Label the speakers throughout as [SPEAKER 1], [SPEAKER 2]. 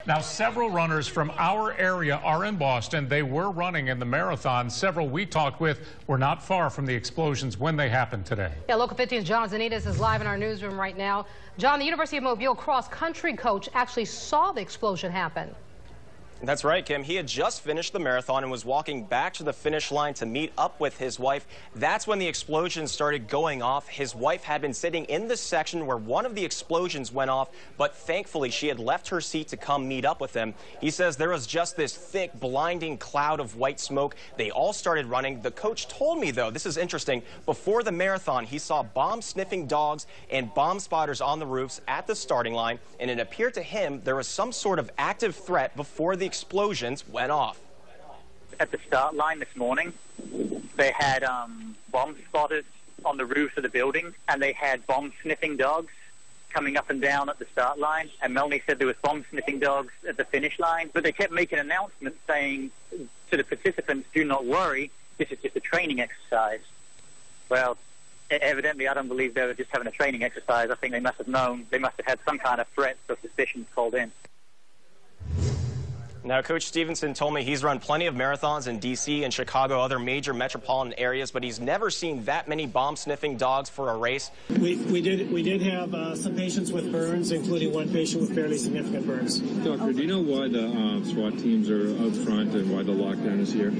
[SPEAKER 1] Now, several runners from our area are in Boston. They were running in the marathon. Several we talked with were not far from the explosions when they happened today.
[SPEAKER 2] Yeah, Local 15's John Zanitas is live in our newsroom right now. John, the University of Mobile cross-country coach actually saw the explosion happen.
[SPEAKER 3] That's right, Kim. He had just finished the marathon and was walking back to the finish line to meet up with his wife. That's when the explosion started going off. His wife had been sitting in the section where one of the explosions went off, but thankfully she had left her seat to come meet up with him. He says there was just this thick, blinding cloud of white smoke. They all started running. The coach told me, though, this is interesting, before the marathon, he saw bomb-sniffing dogs and bomb spotters on the roofs at the starting line, and it appeared to him there was some sort of active threat before the explosions went off.
[SPEAKER 4] At the start line this morning, they had bomb spotters on the roofs of the building, and they had bomb-sniffing dogs coming up and down at the start line. And Melanie said there was bomb-sniffing dogs at the finish line, but they kept making announcements saying to the participants, "Do not worry, this is just a training exercise." Well, evidently, I don't believe they were just having a training exercise. I think they must have known, they must have had some kind of threats or suspicions called in.
[SPEAKER 3] Now, Coach Stevenson told me he's run plenty of marathons in D.C. and Chicago, other major metropolitan areas, but he's never seen that many bomb-sniffing dogs for a race.
[SPEAKER 5] We did have some patients with burns, including one patient with fairly significant burns.
[SPEAKER 6] Doctor, do you know why the SWAT teams are out front and why the lockdown is here?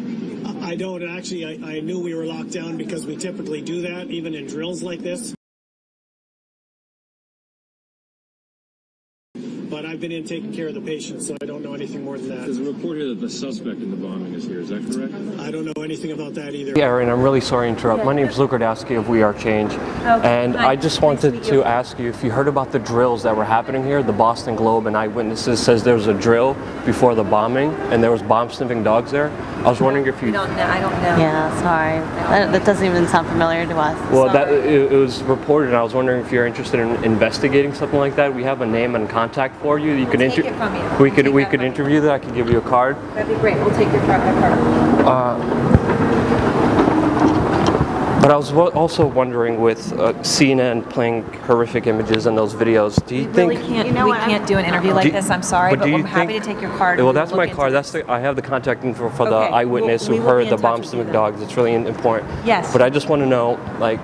[SPEAKER 5] I don't. Actually, I knew we were locked down because we typically do that, even in drills like this. But I've been in taking care of the patients, so I don't know anything more than that.
[SPEAKER 6] There's a report here that the suspect in the bombing is here. Is that correct?
[SPEAKER 5] I don't know anything about that either.
[SPEAKER 7] Yeah, Aaron, I'm really sorry to interrupt. My name is Luke Radowski of We Are Change. And I just wanted to ask you if you heard about the drills that were happening here. The Boston Globe and Eyewitnesses says there was a drill before the bombing and there was bomb-sniffing dogs there. I was wondering if you...
[SPEAKER 8] I don't know.
[SPEAKER 9] Yeah, sorry. That doesn't even sound familiar to us.
[SPEAKER 7] Well, it was reported, and I was wondering if you're interested in investigating something like that. We have a name and contact for you. You
[SPEAKER 8] We'll
[SPEAKER 7] could
[SPEAKER 8] take it from you.
[SPEAKER 7] we could interview that. I could give you a card.
[SPEAKER 8] That'd be great. We'll take your card.
[SPEAKER 7] But I was also wondering, with CNN playing horrific images in those videos, do you think...
[SPEAKER 8] We can't do an interview like this. I'm sorry, but we're happy to take your card.
[SPEAKER 7] Well, that's my card. I have the contact info for the eyewitness who heard the bomb-sniffing dogs. It's really important.
[SPEAKER 8] Yes.
[SPEAKER 7] But I just want to know, like,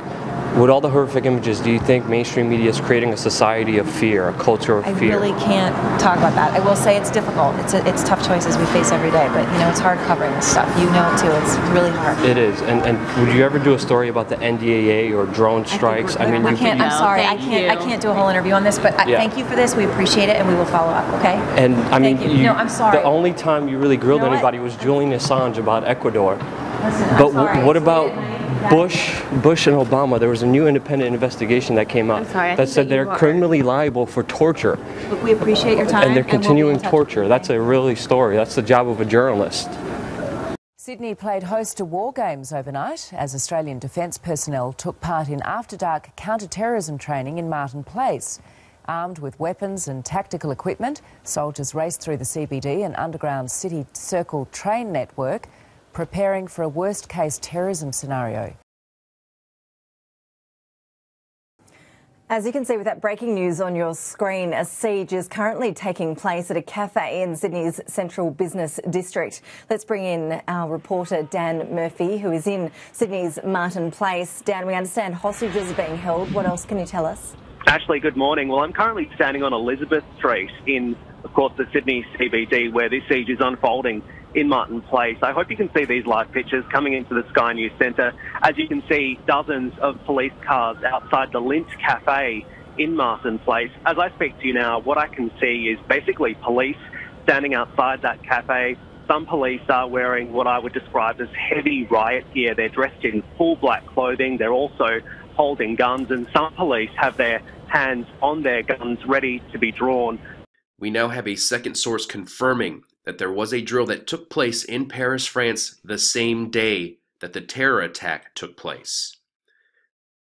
[SPEAKER 7] with all the horrific images, do you think mainstream media is creating a society of fear, a culture of fear?
[SPEAKER 8] I really can't talk about that. I will say it's difficult. It's tough choices we face every day, but it's hard covering this stuff. You know it too. It's really hard.
[SPEAKER 7] It is. And would you ever do a story about the NDAA or drone strikes?
[SPEAKER 8] I mean, I'm sorry. I can't do a whole interview on this, but thank you for this. We appreciate it, and we will follow up. Okay.
[SPEAKER 7] And I mean,
[SPEAKER 8] I'm sorry.
[SPEAKER 7] The only time you really grilled anybody was Julian Assange about Ecuador.
[SPEAKER 8] Listen,
[SPEAKER 7] but what about Bush and Obama? There was a new independent investigation that came out that said they're criminally liable for torture.
[SPEAKER 8] Look, we appreciate your time.
[SPEAKER 7] And they're continuing torture. That's a really story. That's the job of a journalist.
[SPEAKER 10] Sydney played host to war games overnight as Australian Defence personnel took part in after-dark counter-terrorism training in Martin Place. Armed with weapons and tactical equipment, soldiers raced through the CBD and underground City Circle train network, preparing for a worst-case terrorism scenario.
[SPEAKER 11] As you can see with that breaking news on your screen, a siege is currently taking place at a cafe in Sydney's central business district. Let's bring in our reporter Dan Murphy, who is in Sydney's Martin Place. Dan, we understand hostages are being held. What else can you tell us?
[SPEAKER 12] Ashley, good morning. Well, I'm currently standing on Elizabeth Street in, of course, the Sydney CBD, where this siege is unfolding in Martin Place. I hope you can see these live pictures coming into the Sky News Centre. As you can see, dozens of police cars outside the Lint Cafe in Martin Place. As I speak to you now, what I can see is basically police standing outside that cafe. Some police are wearing what I would describe as heavy riot gear. They're dressed in full black clothing. They're also holding guns, and some police have their hands on their guns ready to be drawn.
[SPEAKER 13] We now have a second source confirming that there was a drill that took place in Paris, France, the same day that the terror attack took place.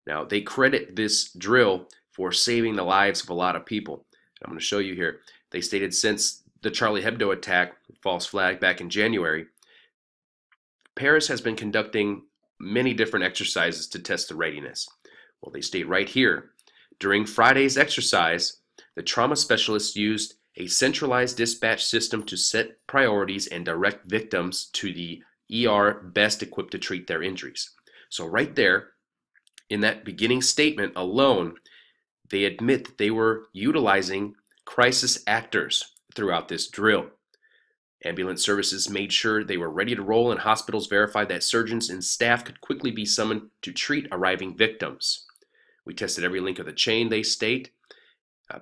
[SPEAKER 13] Now, they credit this drill for saving the lives of a lot of people. I'm going to show you here. They stated since the Charlie Hebdo attack, false flag, back in January, Paris has been conducting many different exercises to test the readiness. Well, they state right here, during Friday's exercise, the trauma specialists used a centralized dispatch system to set priorities and direct victims to the ER best equipped to treat their injuries. So right there, in that beginning statement alone, they admit that they were utilizing crisis actors throughout this drill. Ambulance services made sure they were ready to roll, and hospitals verified that surgeons and staff could quickly be summoned to treat arriving victims. We tested every link of the chain, they state.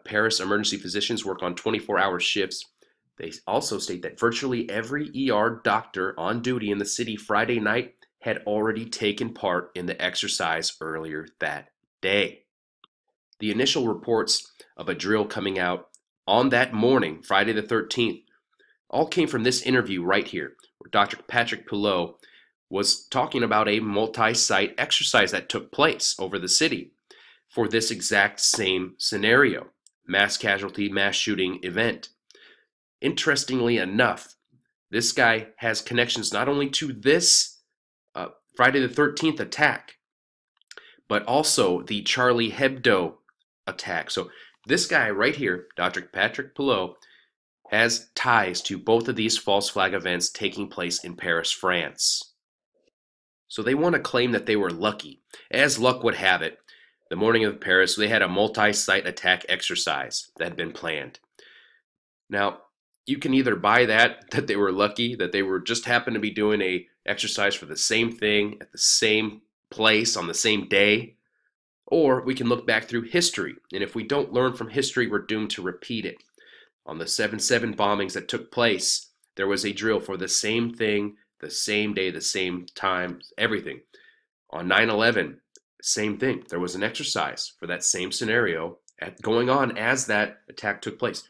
[SPEAKER 13] Paris emergency physicians work on 24-hour shifts. They also state that virtually every ER doctor on duty in the city Friday night had already taken part in the exercise earlier that day. The initial reports of a drill coming out on that morning, Friday the 13th, all came from this interview right here, where Dr. Patrick Poulot was talking about a multi-site exercise that took place over the city for this exact same scenario, mass casualty, mass shooting event. Interestingly enough, this guy has connections not only to this Friday the 13th attack, but also the Charlie Hebdo attack. So this guy right here, Dr. Patrick Poulot, has ties to both of these false flag events taking place in Paris, France. So they want to claim that they were lucky. As luck would have it, the morning of Paris, they had a multi-site attack exercise that had been planned. Now, you can either buy that they were lucky, that they were just happened to be doing a exercise for the same thing at the same place on the same day, or we can look back through history, and if we don't learn from history, we're doomed to repeat it. On the 7/7 bombings that took place, there was a drill for the same thing, the same day, the same time, everything. On 9/11, same thing. There was an exercise for that same scenario going on as that attack took place.